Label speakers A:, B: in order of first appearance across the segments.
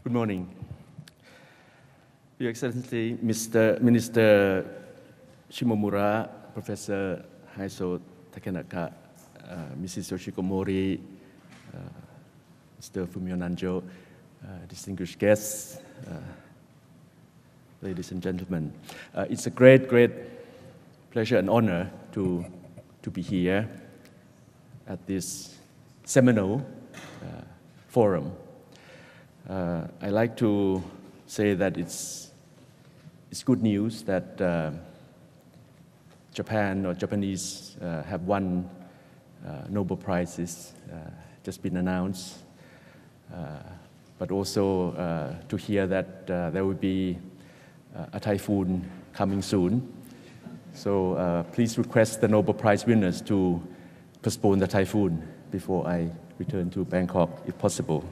A: Good morning. Your Excellency, Minister Shimomura, Professor Haiso Takenaka, Mrs. Yoshiko Mori, Mr. Fumio Nanjo, distinguished guests, ladies and gentlemen. It's a great pleasure and honor to be here at this seminal forum. I like to say that it's good news that Japan or Japanese have won Nobel Prizes, just been announced, but also to hear that there will be a typhoon coming soon. So please request the Nobel Prize winners to postpone the typhoon before I return to Bangkok, if possible.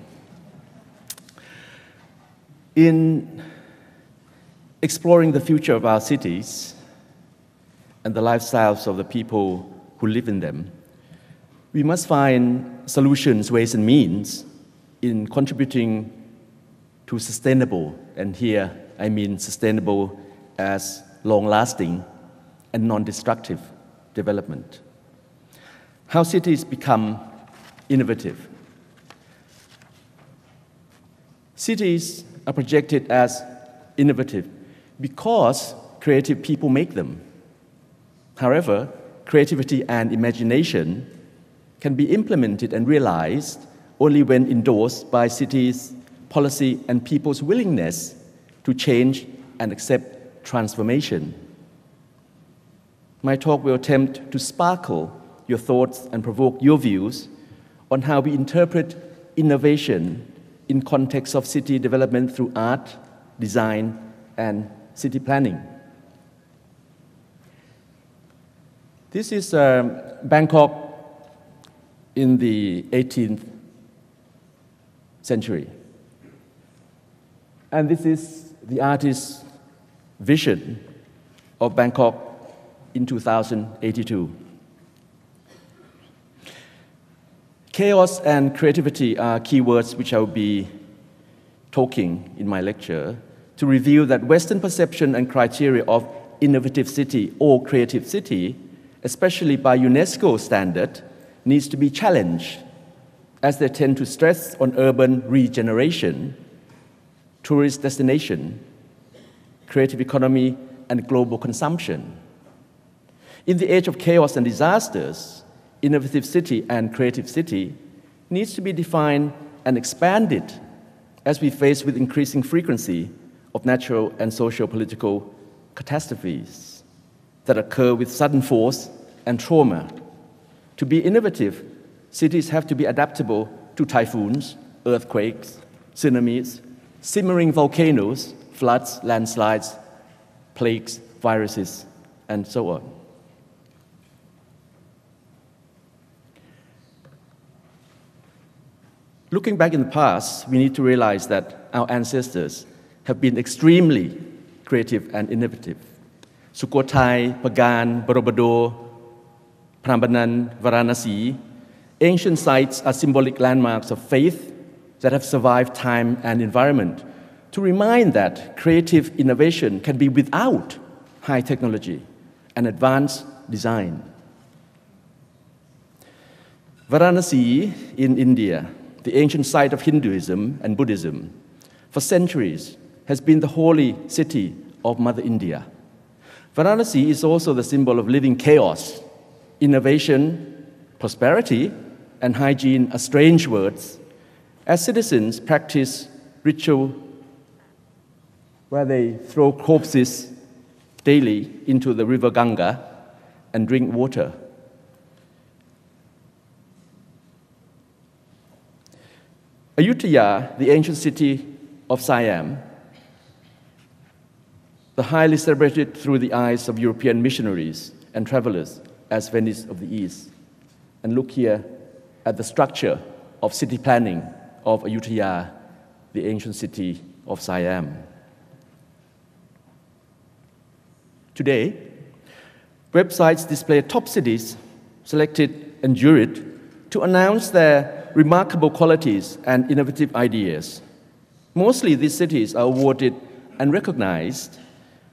A: In exploring the future of our cities and the lifestyles of the people who live in them, we must find solutions, ways and means in contributing to sustainable, and here I mean sustainable as long-lasting and non-destructive development. How cities become innovative. Cities are projected as innovative because creative people make them. However, creativity and imagination can be implemented and realized only when endorsed by cities, policy, and people's willingness to change and accept transformation. My talk will attempt to sparkle your thoughts and provoke your views on how we interpret innovation in context of city development through art, design, and city planning. This is Bangkok in the 18th century. And this is the artist's vision of Bangkok in 2082. Chaos and creativity are keywords which I will be talking in my lecture to reveal that Western perception and criteria of innovative city or creative city, especially by UNESCO standard, needs to be challenged as they tend to stress on urban regeneration, tourist destination, creative economy, and global consumption. In the age of chaos and disasters, innovative city and creative city needs to be defined and expanded as we face with increasing frequency of natural and socio-political catastrophes that occur with sudden force and trauma. To be innovative, cities have to be adaptable to typhoons, earthquakes, tsunamis, simmering volcanoes, floods, landslides, plagues, viruses, and so on. Looking back in the past, we need to realize that our ancestors have been extremely creative and innovative. Sukhothai, Pagan, Borobudur, Prambanan, Varanasi, ancient sites are symbolic landmarks of faith that have survived time and environment to remind that creative innovation can be without high technology and advanced design. Varanasi in India, the ancient site of Hinduism and Buddhism, for centuries has been the holy city of Mother India. Varanasi is also the symbol of living chaos. Innovation, prosperity, and hygiene are strange words, as citizens practice ritual where they throw corpses daily into the river Ganga and drink water. Ayutthaya, the ancient city of Siam, the highly celebrated through the eyes of European missionaries and travelers as Venice of the East. And look here at the structure of city planning of Ayutthaya, the ancient city of Siam. Today, websites display top cities selected and juried to announce their remarkable qualities and innovative ideas. Mostly these cities are awarded and recognized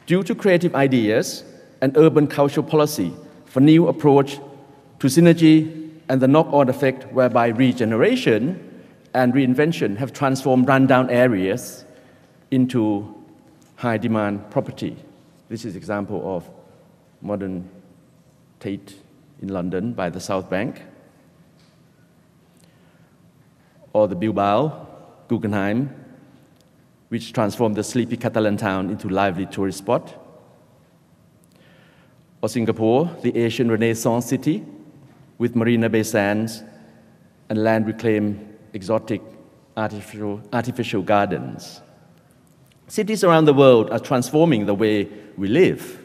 A: due to creative ideas and urban cultural policy for new approach to synergy and the knock-on effect whereby regeneration and reinvention have transformed rundown areas into high-demand property. This is an example of modern Tate in London by the South Bank, or the Bilbao, Guggenheim, which transformed the sleepy Catalan town into a lively tourist spot, or Singapore, the Asian Renaissance city, with Marina Bay Sands and land reclaimed exotic artificial gardens. Cities around the world are transforming the way we live.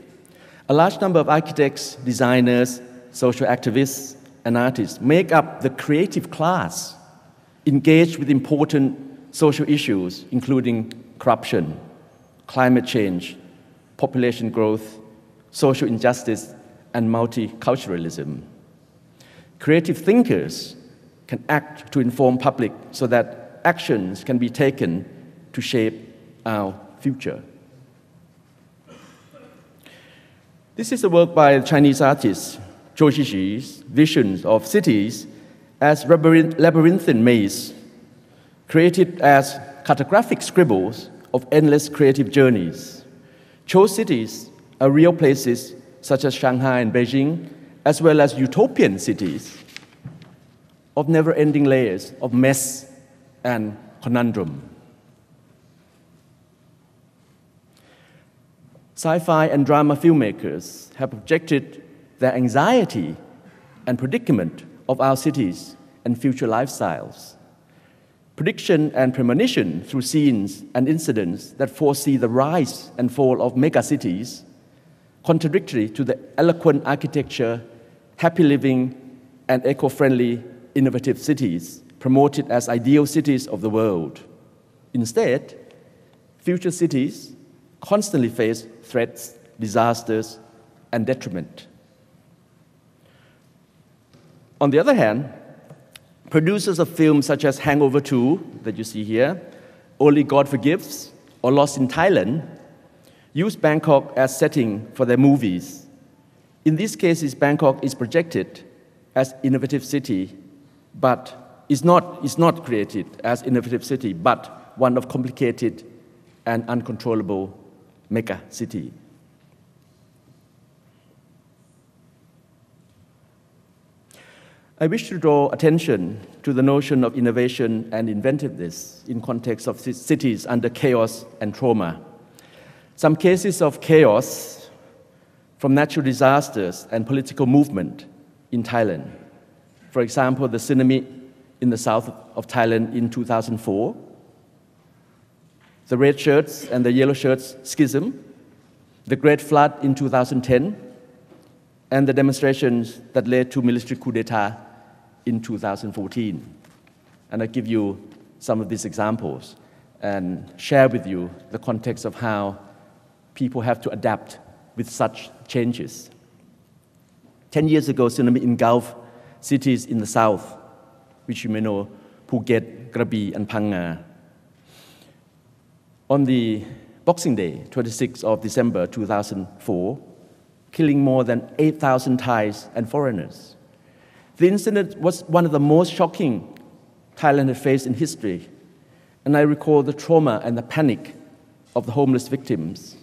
A: A large number of architects, designers, social activists, and artists make up the creative class engaged with important social issues, including corruption, climate change, population growth, social injustice, and multiculturalism. Creative thinkers can act to inform public so that actions can be taken to shape our future. This is a work by Chinese artist Zhou Xixi, visions of cities as labyrinthine maze, created as cartographic scribbles of endless creative journeys. Zhou's cities are real places such as Shanghai and Beijing, as well as utopian cities of never-ending layers of mess and conundrum. Sci-fi and drama filmmakers have projected their anxiety and predicament of our cities and future lifestyles. Prediction and premonition through scenes and incidents that foresee the rise and fall of megacities, contradictory to the eloquent architecture, happy living, and eco-friendly innovative cities promoted as ideal cities of the world. Instead, future cities constantly face threats, disasters, and detriment. On the other hand, producers of films such as Hangover 2, that you see here, Only God Forgives, or Lost in Thailand, use Bangkok as setting for their movies. In these cases, Bangkok is projected as innovative city, but is not created as innovative city, but one of complicated and uncontrollable mega city. I wish to draw attention to the notion of innovation and inventiveness in context of cities under chaos and trauma. Some cases of chaos from natural disasters and political movement in Thailand. For example, the tsunami in the south of Thailand in 2004, the red shirts and the yellow shirts schism, the Great Flood in 2010, and the demonstrations that led to military coup d'etat in 2014. And I give you some of these examples and share with you the context of how people have to adapt with such changes. 10 years ago, tsunami engulfed cities in the south, which you may know, Phuket, Krabi, and Phang Nga. On the Boxing Day, 26th of December 2004, killing more than 8,000 Thais and foreigners. The incident was one of the most shocking Thailand had faced in history, and I recall the trauma and the panic of the homeless victims.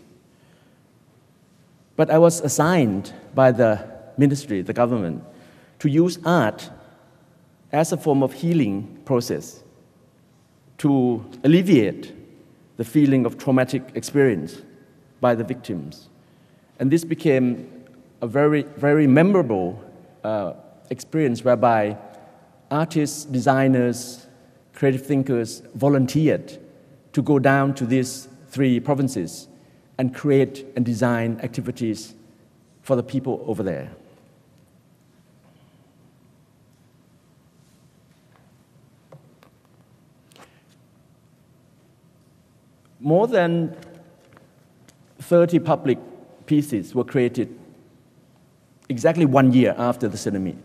A: But I was assigned by the ministry, the government, to use art as a form of healing process to alleviate the feeling of traumatic experience by the victims. And this became a very, very memorable experience whereby artists, designers, creative thinkers volunteered to go down to these 3 provinces and create and design activities for the people over there. More than 30 public pieces were created exactly 1 year after the tsunami.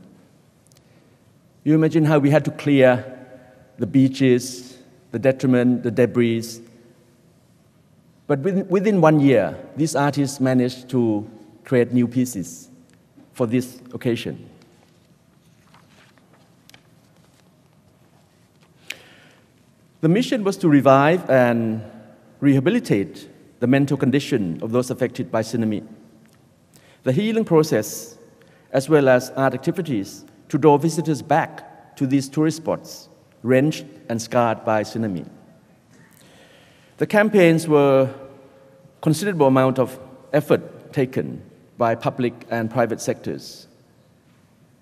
A: You imagine how we had to clear the beaches, the detriment, the debris. But within 1 year, these artists managed to create new pieces for this occasion. The mission was to revive and rehabilitate the mental condition of those affected by tsunami. The healing process, as well as art activities, to draw visitors back to these tourist spots, wrenched and scarred by tsunami. The campaigns were considerable amount of effort taken by public and private sectors.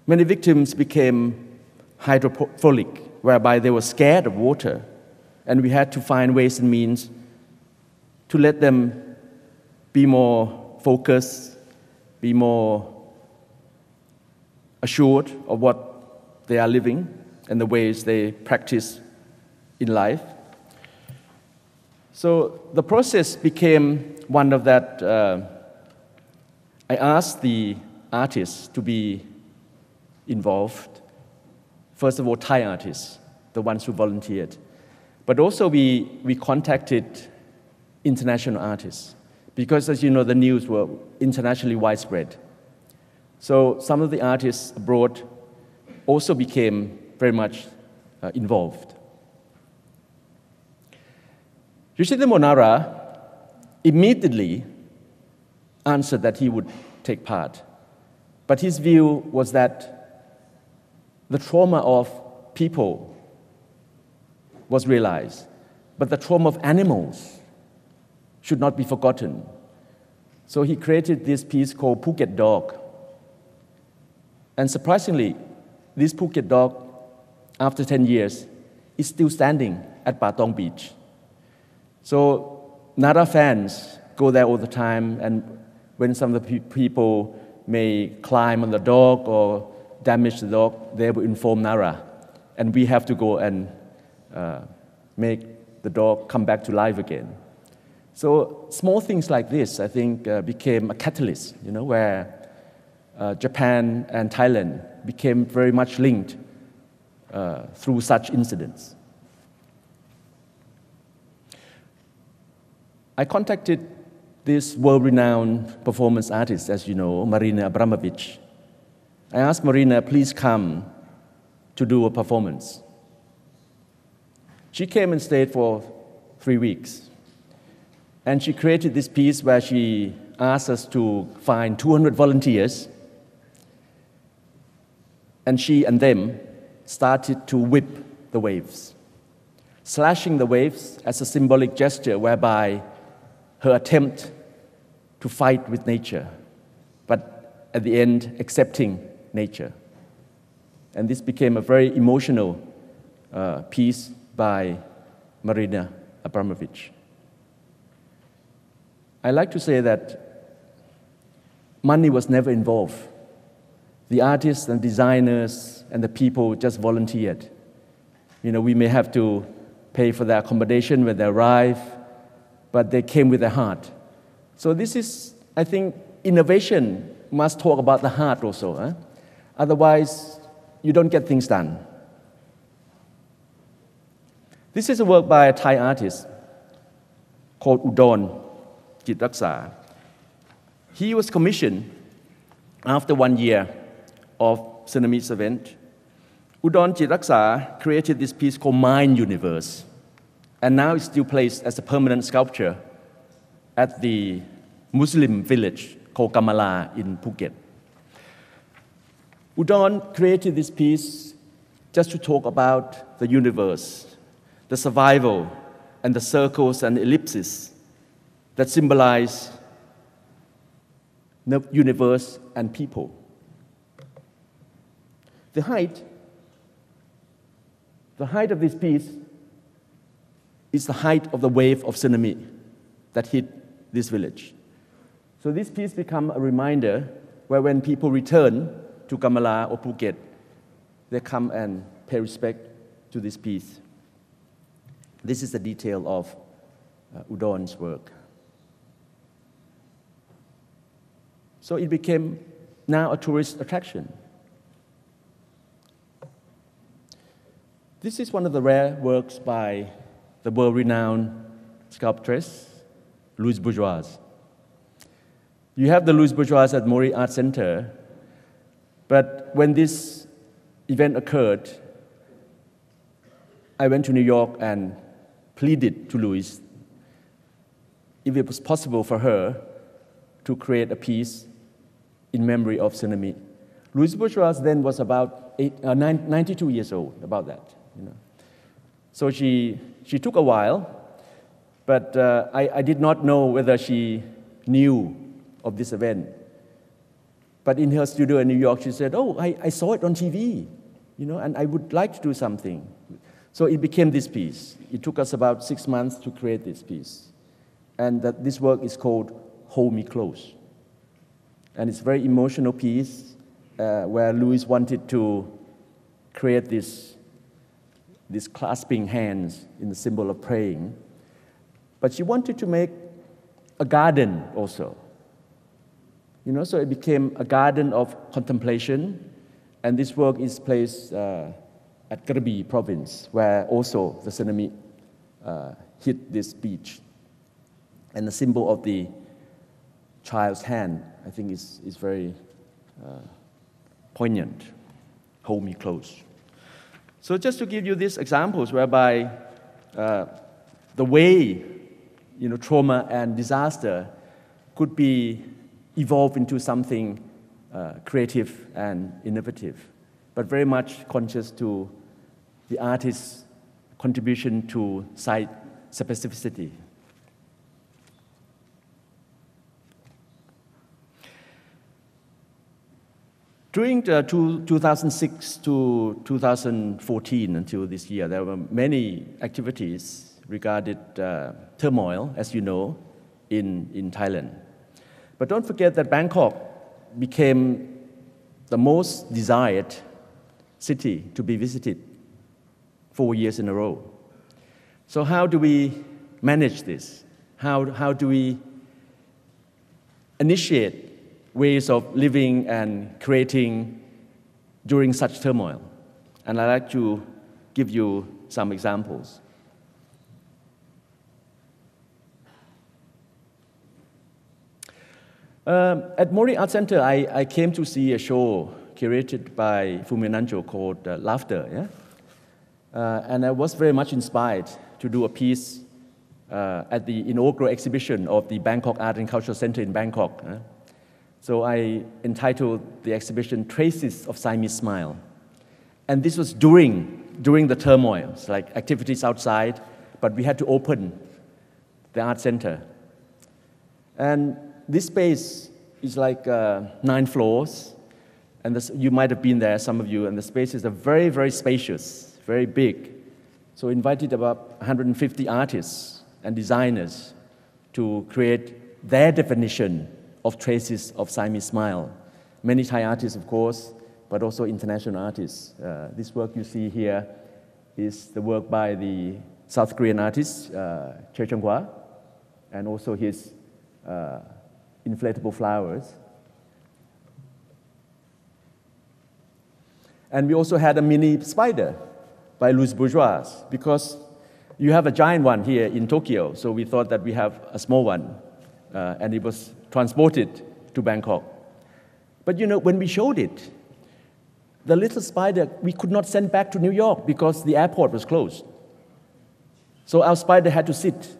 A: Many victims became hydrophilic, whereby they were scared of water, and we had to find ways and means to let them be more focused, be more assured of what they are living and the ways they practice in life. So the process became one of that. I asked the artists to be involved. First of all, Thai artists, the ones who volunteered. But also we contacted international artists because, as you know, the news were internationally widespread. So some of the artists abroad also became very much involved. Yoshide Monara immediately answered that he would take part. But his view was that the trauma of people was realized, but the trauma of animals should not be forgotten. So he created this piece called Phuket Dog. And surprisingly, this Phuket Dog, after 10 years, is still standing at Patong Beach. So Nara fans go there all the time, and when some of the people may climb on the dog or damage the dog, they will inform Nara, and we have to go and make the dog come back to life again. So small things like this, I think, became a catalyst, where Japan and Thailand became very much linked through such incidents. I contacted this world-renowned performance artist, as you know, Marina Abramovic. I asked Marina, please come to do a performance. She came and stayed for 3 weeks. And she created this piece where she asked us to find 200 volunteers. And she and them started to whip the waves, slashing the waves as a symbolic gesture whereby her attempt to fight with nature, but at the end, accepting nature. And this became a very emotional piece by Marina Abramovic. I like to say that money was never involved. The artists and designers and the people just volunteered. We may have to pay for their accommodation when they arrive, but they came with their heart. So this is, I think, innovation must talk about the heart also. Otherwise, you don't get things done. This is a work by a Thai artist called Udon Jitraksa. He was commissioned after 1 year of tsunami's event. Udon Jitraksa created this piece called Mind Universe, and now it's still placed as a permanent sculpture at the Muslim village called Kamala in Phuket. Udon created this piece just to talk about the universe, the survival, and the circles and ellipses that symbolize the universe and people. The height of this piece is the height of the wave of tsunami that hit this village. So this piece becomes a reminder where when people return to Kamala or Phuket, they come and pay respect to this piece. This is the detail of Udon's work. So it became now a tourist attraction. This is one of the rare works by the world-renowned sculptress, Louis Bourgeois. You have the Louis Bourgeois at Mori Art Center, but when this event occurred, I went to New York and pleaded to Louis if it was possible for her to create a piece in memory of tsunami. Louis Bourgeois then was about 92 years old, about that. So she took a while, but I did not know whether she knew of this event. But in her studio in New York, she said, "Oh, I saw it on TV, and I would like to do something." So it became this piece. It took us about 6 months to create this piece. And this work is called Hold Me Close. And it's a very emotional piece where Louis wanted to create this clasping hands in the symbol of praying. But she wanted to make a garden also. So it became a garden of contemplation. And this work is placed at Krabi province, where also the tsunami hit this beach. And the symbol of the child's hand, I think, is very poignant. Hold me close. So just to give you these examples whereby the way trauma and disaster could be evolved into something creative and innovative, but very much conscious to the artist's contribution to site specificity. During 2006 to 2014 until this year, there were many activities regarding turmoil, as you know, in Thailand. But don't forget that Bangkok became the most desired city to be visited 4 years in a row. So how do we manage this? How do we initiate ways of living and creating during such turmoil? And I'd like to give you some examples. At Mori Art Center, I came to see a show curated by Fuminanjo called Laughter. Yeah? And I was very much inspired to do a piece at the inaugural exhibition of the Bangkok Art and Cultural Center in Bangkok. So I entitled the exhibition Traces of Siamese Smile. And this was during the turmoil, like activities outside, but we had to open the art center. And this space is like 9 floors, and you might have been there, some of you, and the spaces are very, very spacious, very big. So we invited about 150 artists and designers to create their definition of traces of Siamese Smile. Many Thai artists, of course, but also international artists. This work you see here is the work by the South Korean artist, Choi Chung-hwa, and also his inflatable flowers. And we also had a mini spider by Louis Bourgeois, because you have a giant one here in Tokyo, so we thought that we have a small one, and it was transported to Bangkok. But when we showed it, the little spider, we could not send back to New York because the airport was closed. So our spider had to sit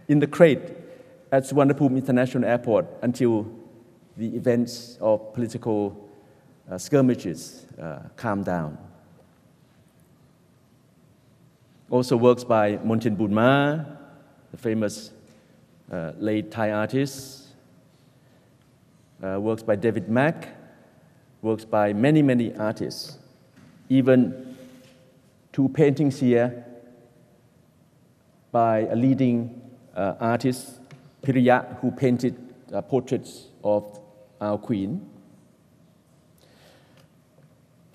A: in the crate at Suvarnabhumi International Airport until the events of political skirmishes calmed down. Also works by Montien Bunma, the famous late Thai artist. Works by David Mack, works by many, many artists. Even 2 paintings here by a leading artist, Piriya, who painted portraits of our Queen.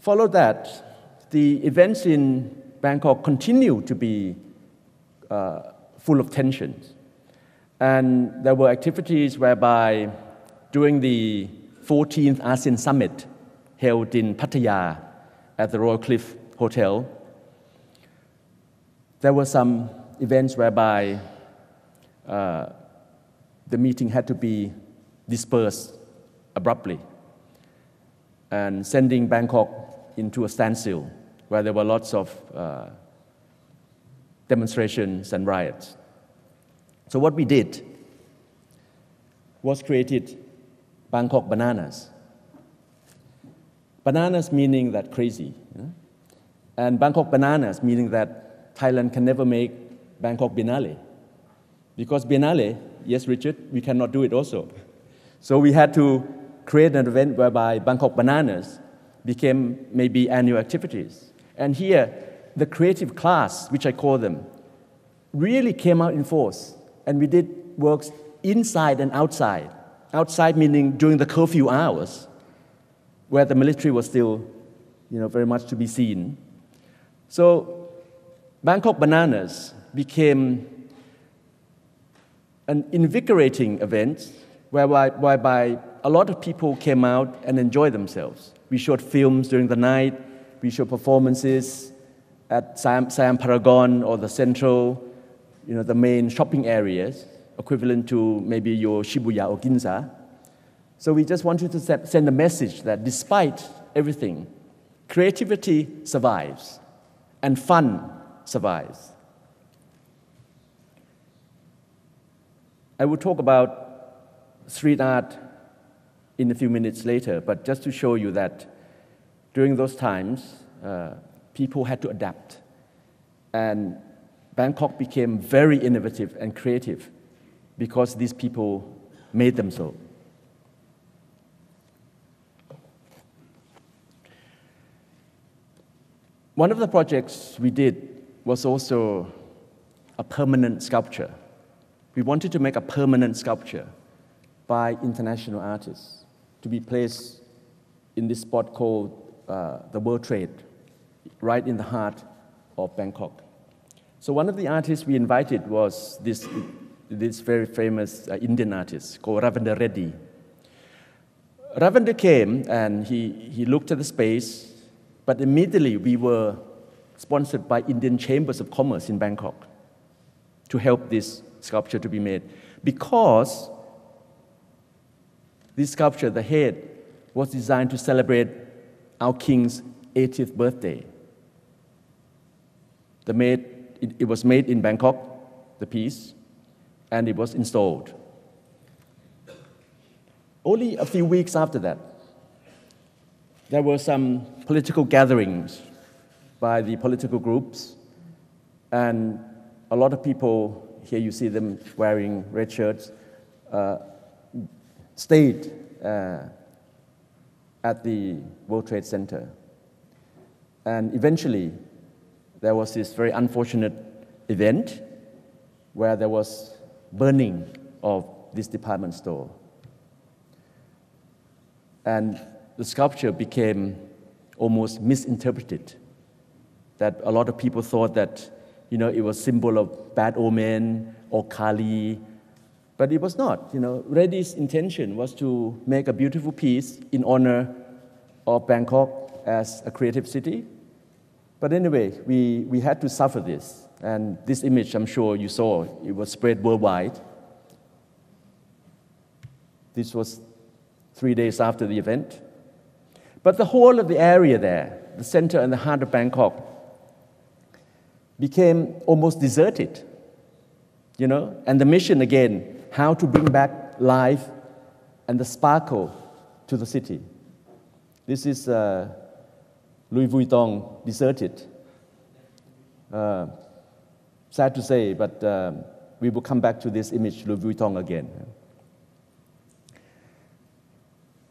A: Follow that, the events in Bangkok continue to be full of tensions. And there were activities whereby during the 14th ASEAN Summit held in Pattaya at the Royal Cliff Hotel, there were some events whereby the meeting had to be dispersed abruptly and sending Bangkok into a standstill where there were lots of demonstrations and riots. So what we did was created Bangkok Bananas. Bananas meaning that crazy, and Bangkok Bananas meaning that Thailand can never make Bangkok Biennale. Because Biennale, yes, Richard, we cannot do it also. So we had to create an event whereby Bangkok Bananas became maybe annual activities. And here, the creative class, which I call them, really came out in force. And we did works inside and outside. Outside meaning during the curfew hours, where the military was still, very much to be seen. So Bangkok Bananas became an invigorating event whereby a lot of people came out and enjoyed themselves. We showed films during the night, we showed performances at Siam Paragon or the Central, the main shopping areas, equivalent to maybe your Shibuya or Ginza. So we just wanted to send a message that despite everything, creativity survives and fun survives. I will talk about street art in a few minutes later, but just to show you that during those times, people had to adapt. And Bangkok became very innovative and creative because these people made them so. One of the projects we did was also a permanent sculpture. We wanted to make a permanent sculpture by international artists to be placed in this spot called the World Trade, right in the heart of Bangkok. So one of the artists we invited was this very famous Indian artist called Ravindra Reddy. Ravindra came and he looked at the space, but immediately we were sponsored by Indian Chambers of Commerce in Bangkok to help this sculpture to be made. Because this sculpture, the head, was designed to celebrate our king's 80th birthday. It was made in Bangkok, the piece, and it was installed. Only a few weeks after that, there were some political gatherings by the political groups, and a lot of people, here you see them wearing red shirts, stayed at the World Trade Center. And eventually, there was this very unfortunate event where there was burning of this department store. And the sculpture became almost misinterpreted, that a lot of people thought that it was symbol of bad omen or Kali, but it was not. Reddy's intention was to make a beautiful piece in honor of Bangkok as a creative city. But anyway, we had to suffer this. And this image, I'm sure you saw, it was spread worldwide. This was 3 days after the event. But the whole of the area there, the center and the heart of Bangkok, became almost deserted, And the mission, again, how to bring back life and the sparkle to the city. This is Louis Vuitton deserted. Sad to say, but we will come back to this image, Louis Vuitton, again.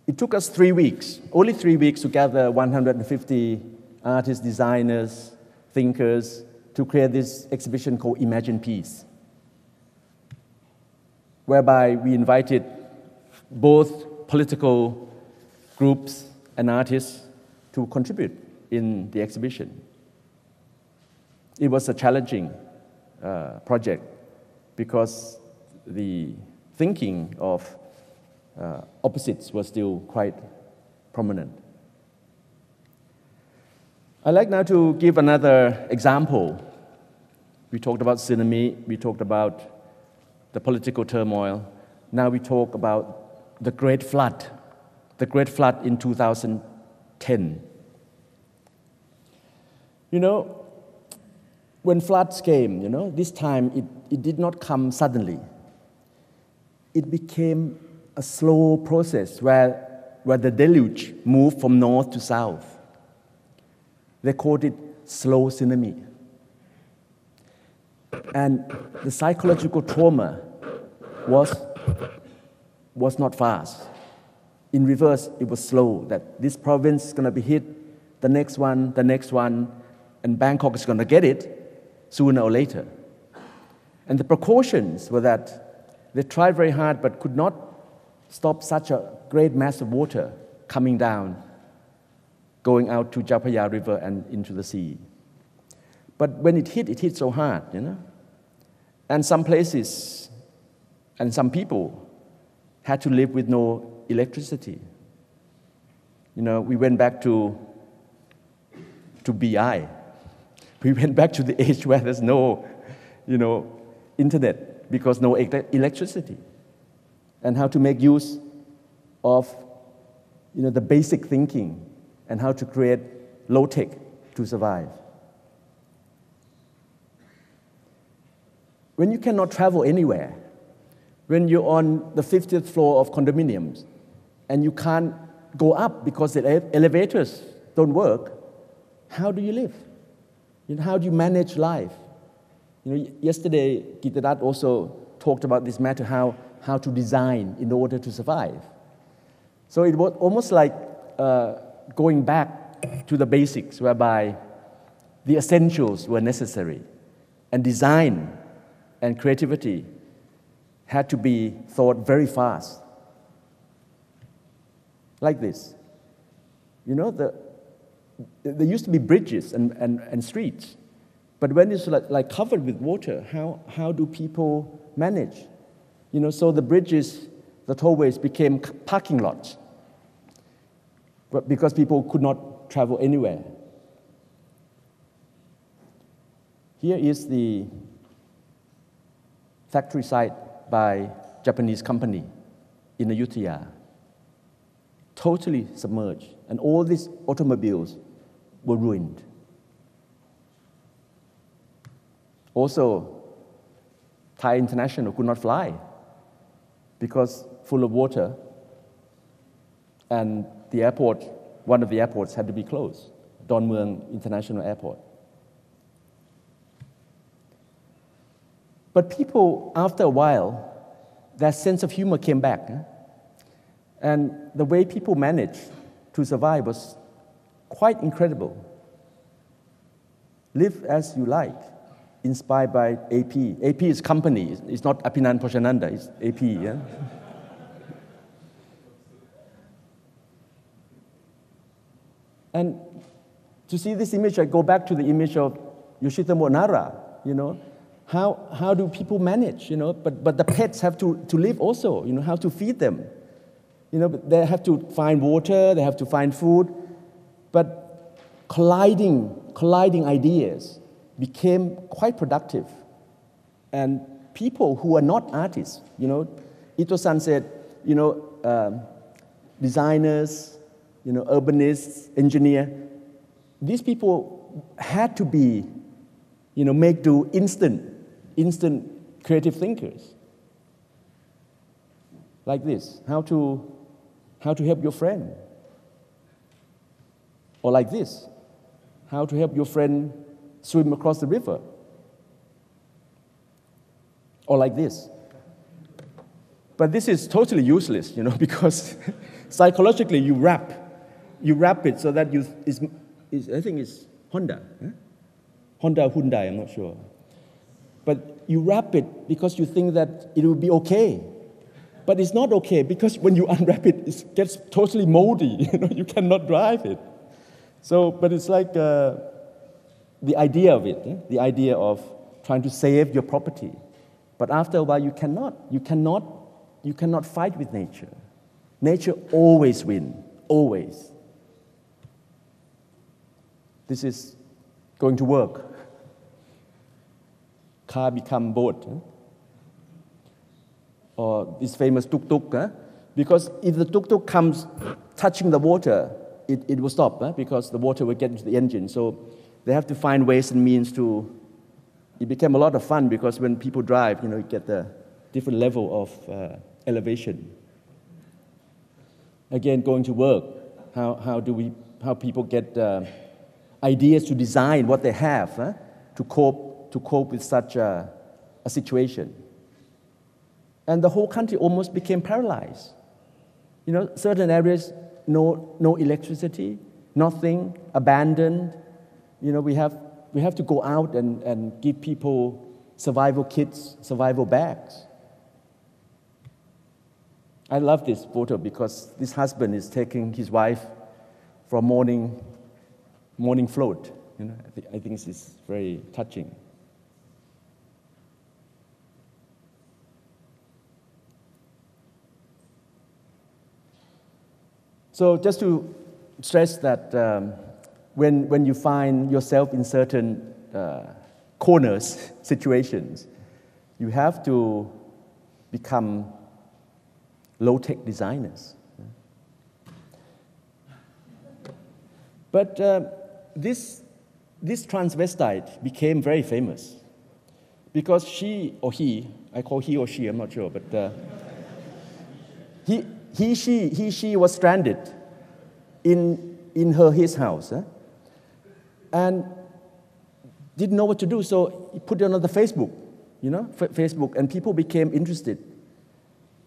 A: It took us 3 weeks, only 3 weeks, to gather 150 artists, designers, thinkers, to create this exhibition called Imagine Peace, whereby we invited both political groups and artists to contribute in the exhibition. It was a challenging project because the thinking of opposites was still quite prominent. I'd like now to give another example We talked about tsunami, we talked about the political turmoil. Now we talk about the Great Flood in 2010. You know, when floods came, you know, this time it did not come suddenly. It became a slow process where the deluge moved from north to south. They called it slow tsunami. And the psychological trauma was not fast. In reverse, it was slow, that this province is going to be hit, the next one, and Bangkok is going to get it sooner or later. And the precautions were that they tried very hard but could not stop such a great mass of water coming down, going out to Chao Phraya River and into the sea. But when it hit so hard, you know. And some places and some people had to live with no electricity. You know, we went back to BI. We went back to the age where there's no, you know, internet because no electricity. And how to make use of, you know, the basic thinking and how to create low-tech to survive. When you cannot travel anywhere, when you're on the 50th floor of condominiums and you can't go up because the elevators don't work, how do you live? You know, how do you manage life? You know, yesterday, Gitadat also talked about this matter, how to design in order to survive. So it was almost like going back to the basics, whereby the essentials were necessary, and design and creativity had to be thought very fast. Like this. You know, there used to be bridges and streets, but when it's like covered with water, how do people manage? You know, so the bridges, the tollways became parking lots, but because people could not travel anywhere. Here is the factory site by Japanese company in Ayutthaya, totally submerged, and all these automobiles were ruined. Also, Thai International could not fly because full of water, and the airport, one of the airports had to be closed, Don Mueang International Airport. But people, after a while, their sense of humor came back. And the way people managed to survive was quite incredible. Live as you like, inspired by AP. AP is company, it's not Apinan Poshyananda, it's AP. Yeah? And to see this image, I go back to the image of Yoshitomo Nara, you know. How do people manage, you know? But the pets have to live also, you know, how to feed them. You know, they have to find water, they have to find food. But colliding ideas became quite productive. And people who are not artists, you know, Ito-san said, you know, designers, you know, urbanists, engineer, these people had to be, you know, make do instant creative thinkers. Like this, how to help your friend. Or like this, how to help your friend swim across the river. Or like this. But this is totally useless, you know, because psychologically you wrap it so that I think it's Honda. Huh? Honda or Hyundai, I'm not sure. But you wrap it because you think that it will be okay. But it's not okay because when you unwrap it, it gets totally moldy. You know, you cannot drive it. So, but it's like the idea of it, the idea of trying to save your property. But after a while, you cannot fight with nature. Nature always wins, always. This is going to work. car become boat. Or this famous tuk-tuk, because if the tuk-tuk comes touching the water, it will stop, because the water will get into the engine. So they have to find ways and means to. It became a lot of fun because when people drive, you get the different level of elevation. Again, going to work, how people get ideas to design what they have to cope with such a situation. And the whole country almost became paralyzed. Certain areas, no electricity, nothing, abandoned. We have to go out and give people survival kits, survival bags. I love this photo because this husband is taking his wife for a morning float. I think this is very touching. So just to stress that when you find yourself in certain corners, situations, you have to become low-tech designers. But this transvestite became very famous because she or he, I call he or she, I'm not sure, but she was stranded in his house and didn't know what to do, so he put it on the Facebook, Facebook, and people became interested.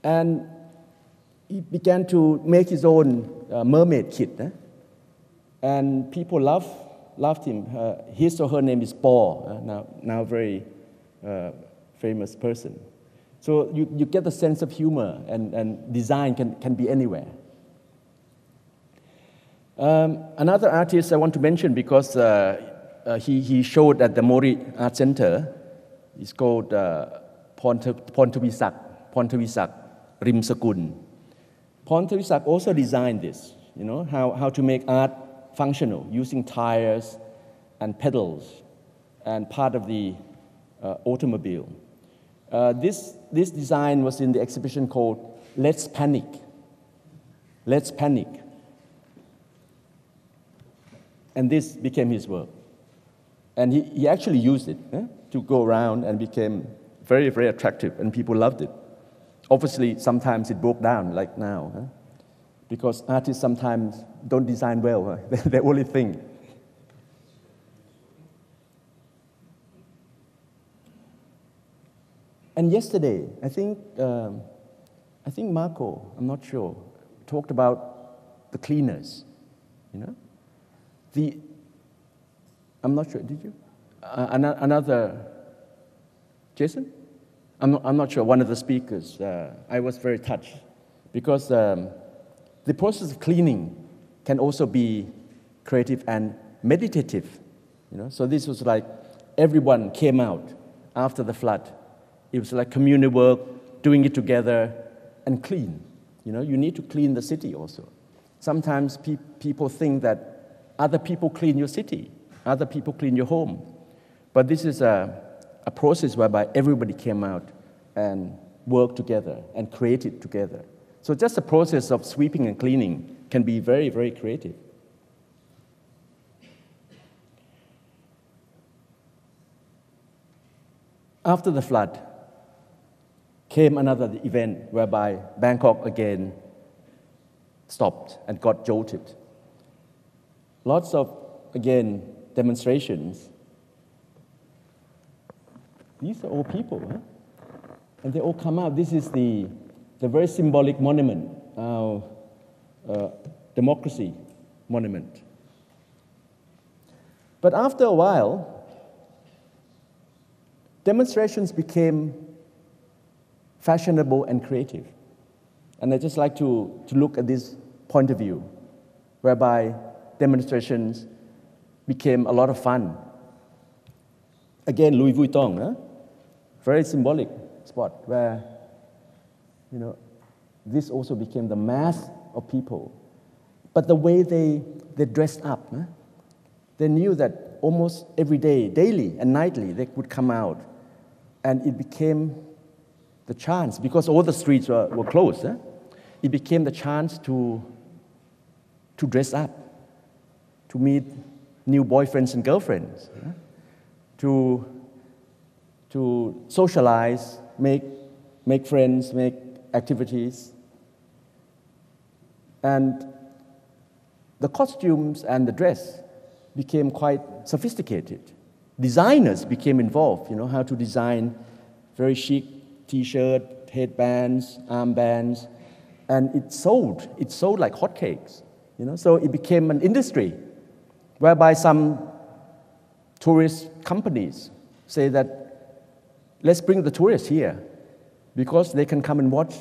A: And he began to make his own mermaid kit, and people loved him. His or her name is Paul, now a very famous person. So you get the sense of humor, and design can be anywhere. Another artist I want to mention because he showed at the Mori Art Center is called Phontavisak Rimsakul. Phontavisak also designed this, how to make art functional using tires and pedals and part of the automobile. This design was in the exhibition called Let's Panic. Let's Panic. And this became his work. And he actually used it to go around and became very, very attractive, and people loved it. Obviously, sometimes it broke down, like now, because artists sometimes don't design well. They only think. And yesterday, I think Marco, I'm not sure, talked about the cleaners, I'm not sure, did you? Another, Jason? I'm not sure, one of the speakers, I was very touched because the process of cleaning can also be creative and meditative, So this was like everyone came out after the flood. It was like communal work, doing it together and clean. You need to clean the city also. Sometimes people think that other people clean your city, other people clean your home. But this is a process whereby everybody came out and worked together and created together. So just the process of sweeping and cleaning can be very, very creative. After the flood came another event whereby Bangkok again stopped and got jolted. Lots of, again, demonstrations. These are all people, and they all come out. This is the very symbolic monument, our democracy monument. But after a while, demonstrations became fashionable and creative. And I just like to look at this point of view, whereby demonstrations became a lot of fun. Again, Louis Vuitton, very symbolic spot where, this also became the mass of people. But the way they dressed up, they knew that almost every day, daily and nightly, they would come out And it became the chance, because all the streets were closed, it became the chance to dress up, to meet new boyfriends and girlfriends, to socialize, make friends, make activities. And the costumes and the dress became quite sophisticated. Designers became involved, how to design very chic t-shirt, headbands, armbands, and it sold like hotcakes, So it became an industry whereby some tourist companies say that let's bring the tourists here because they can come and watch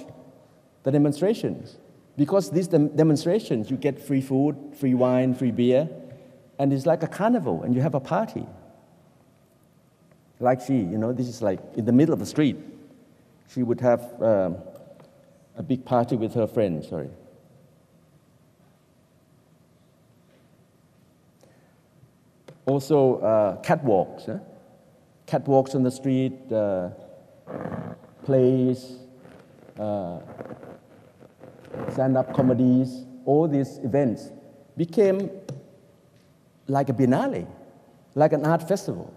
A: the demonstrations. Because these demonstrations, you get free food, free wine, free beer, and it's like a carnival, and you have a party. Like this is like in the middle of the street. She would have a big party with her friends, Also, catwalks. Catwalks on the street, plays, stand-up comedies, all these events became like a biennale, like an art festival.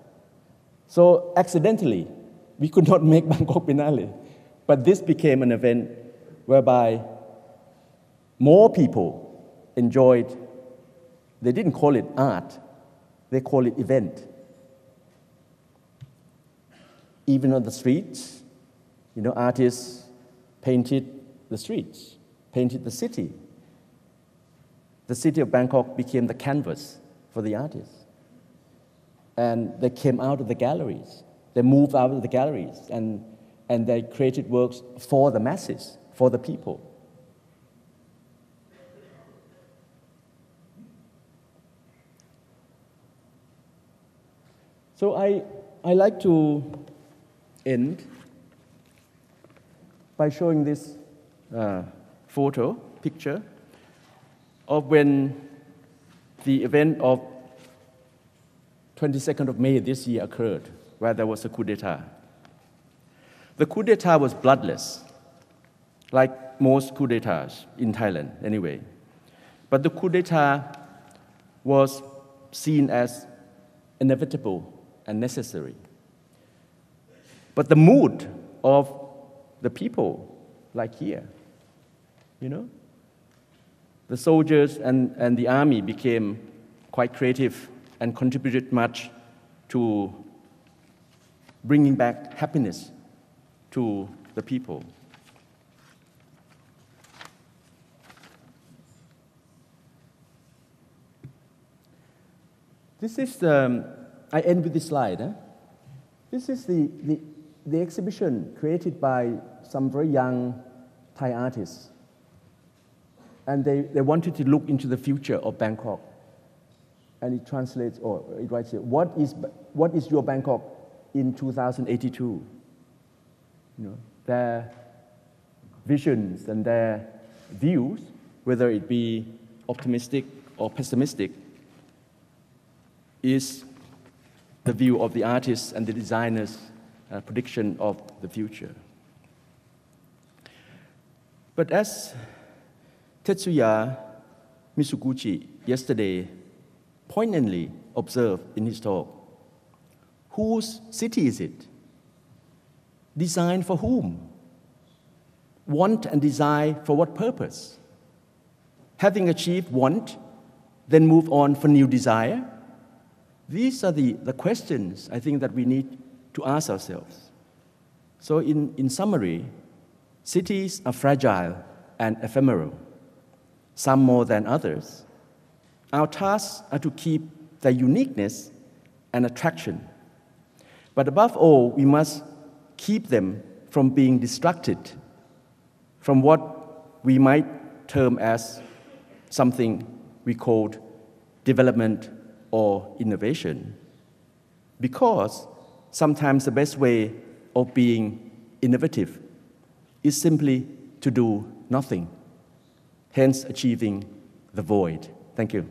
A: So accidentally, we could not make Bangkok Biennale, but this became an event whereby more people enjoyed. They didn't call it art, they call it event. Even on the streets, artists painted the streets, painted the city. The city of Bangkok became the canvas for the artists. And they came out of the galleries. They moved out of the galleries, and they created works for the masses, for the people. So I like to end by showing this picture of when the event of 22nd of May this year occurred, where there was a coup d'etat. The coup d'etat was bloodless, like most coup d'etats in Thailand anyway. But the coup d'etat was seen as inevitable and necessary. But the mood of the people, like here, the soldiers and the army became quite creative and contributed much to bringing back happiness to the people. This is I end with this slide. This is the exhibition created by some very young Thai artists. And they wanted to look into the future of Bangkok. And it translates, or it writes here, what is your Bangkok in 2082? Their visions and their views, whether it be optimistic or pessimistic, is the view of the artists and the designers' prediction of the future. But as Tetsuya Mizuguchi yesterday poignantly observed in his talk, whose city is it? Designed for whom? Want and desire for what purpose? Having achieved want, then move on for new desire? These are the questions I think that we need to ask ourselves. So in summary, cities are fragile and ephemeral, some more than others. Our tasks are to keep their uniqueness and attraction. But above all, we must keep them from being distracted from what we might term as something we called development or innovation. Because sometimes the best way of being innovative is simply to do nothing, hence achieving the void. Thank you.